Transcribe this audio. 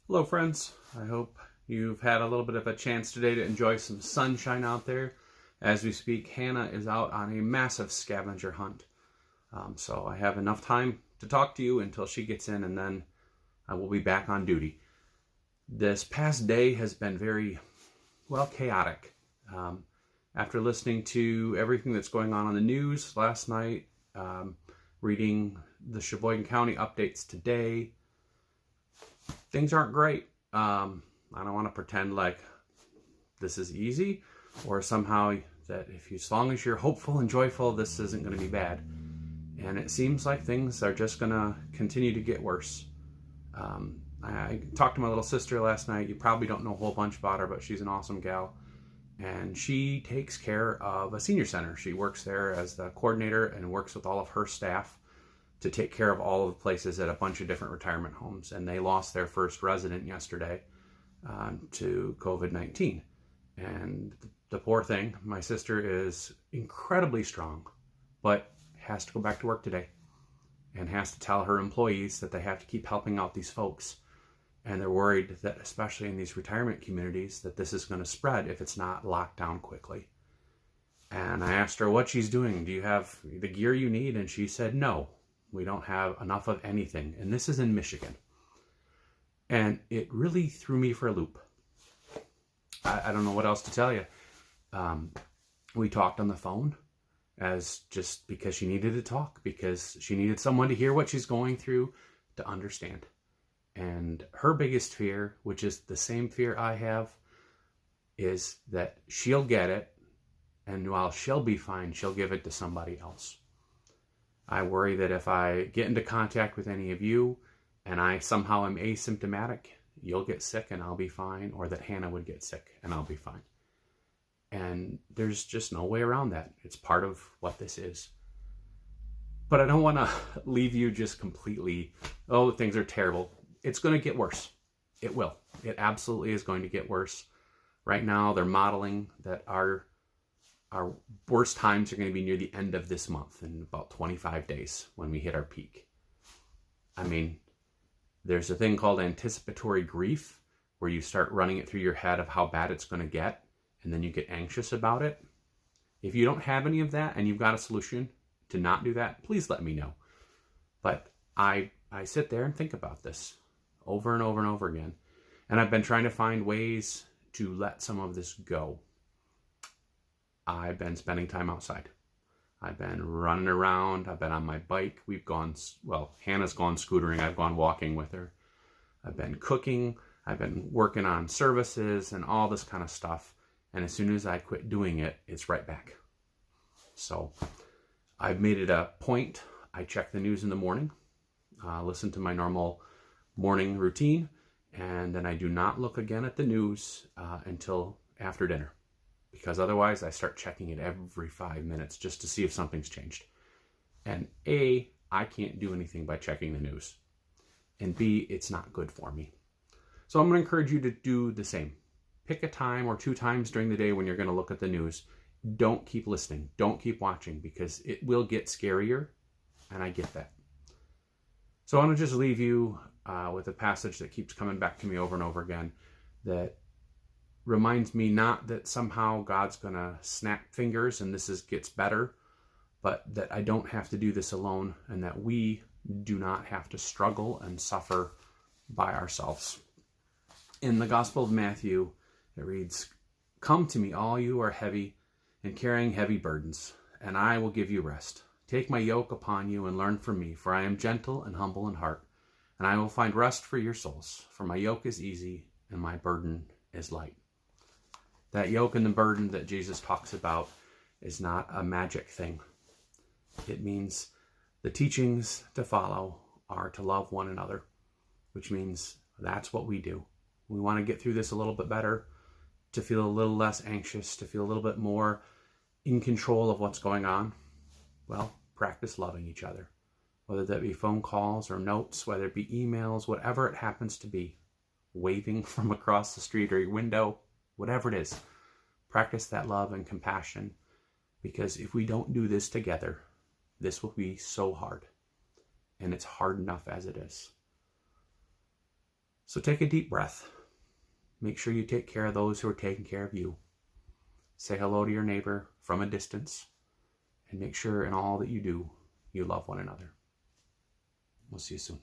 Hello friends, I hope you've had a little bit of a chance today to enjoy some sunshine out there. As we speak, Hannah is out on a massive scavenger hunt. So I have enough time to talk to you until she gets in, and then I will be back on duty. This past day has been very, chaotic. After listening to everything that's going on the news last night, reading the Sheboygan County updates today, things aren't great. I don't want to pretend like this is easy or somehow that as long as you're hopeful and joyful, this isn't going to be bad. And it seems like things are just going to continue to get worse. I talked to my little sister last night. You probably don't know a whole bunch about her, but she's an awesome gal. And she takes care of a senior center. She works there as the coordinator and works with all of her staff to take care of all of the places at a bunch of different retirement homes. And they lost their first resident yesterday to COVID-19. And the poor thing, my sister is incredibly strong, but has to go back to work today and has to tell her employees that they have to keep helping out these folks. And they're worried that, especially in these retirement communities, that this is going to spread if it's not locked down quickly. And I asked her what she's doing. Do you have the gear you need? And she said, no, we don't have enough of anything. And this is in Michigan. And it really threw me for a loop. I don't know what else to tell you. We talked on the phone as just because she needed to talk, because she needed someone to hear what she's going through to understand. And her biggest fear, which is the same fear I have, is that she'll get it, and while she'll be fine, she'll give it to somebody else. I worry that if I get into contact with any of you and I somehow am asymptomatic, you'll get sick and I'll be fine, or that Hannah would get sick and I'll be fine. And there's just no way around that. It's part of what this is. But I don't want to leave you just completely, oh, things are terrible. It's going to get worse. It will. It absolutely is going to get worse. Right now, they're modeling that our worst times are going to be near the end of this month, in about 25 days when we hit our peak. I mean, there's a thing called anticipatory grief, where you start running it through your head of how bad it's going to get, and then you get anxious about it. If you don't have any of that and you've got a solution to not do that, please let me know. But I sit there and think about this over and over and over again. And I've been trying to find ways to let some of this go. I've been spending time outside. I've been running around. I've been on my bike. Hannah's gone scootering. I've gone walking with her. I've been cooking. I've been working on services and all this kind of stuff. And as soon as I quit doing it, it's right back. So I've made it a point. I check the news in the morning, listen to my normal morning routine, and then I do not look again at the news until after dinner, because otherwise I start checking it every 5 minutes just to see if something's changed. And A, I can't do anything by checking the news, and B, it's not good for me. So I'm going to encourage you to do the same. Pick a time or 2 times during the day when you're going to look at the news. Don't keep listening. Don't keep watching, because it will get scarier, and I get that. So I want to just leave you with a passage that keeps coming back to me over and over again, that reminds me not that somehow God's going to snap fingers and gets better, but that I don't have to do this alone, and that we do not have to struggle and suffer by ourselves. In the Gospel of Matthew, it reads, "Come to me, all you are heavy and carrying heavy burdens, and I will give you rest. Take my yoke upon you and learn from me, for I am gentle and humble in heart, and I will find rest for your souls. For my yoke is easy and my burden is light." That yoke and the burden that Jesus talks about is not a magic thing. It means the teachings to follow are to love one another, which means that's what we do. We want to get through this a little bit better, to feel a little less anxious, to feel a little bit more in control of what's going on. Well, practice loving each other, whether that be phone calls or notes, whether it be emails, whatever it happens to be, waving from across the street or your window, whatever it is. Practice that love and compassion, because if we don't do this together, this will be so hard, and it's hard enough as it is. So take a deep breath. Make sure you take care of those who are taking care of you. Say hello to your neighbor from a distance, and make sure in all that you do, you love one another. We'll see you soon.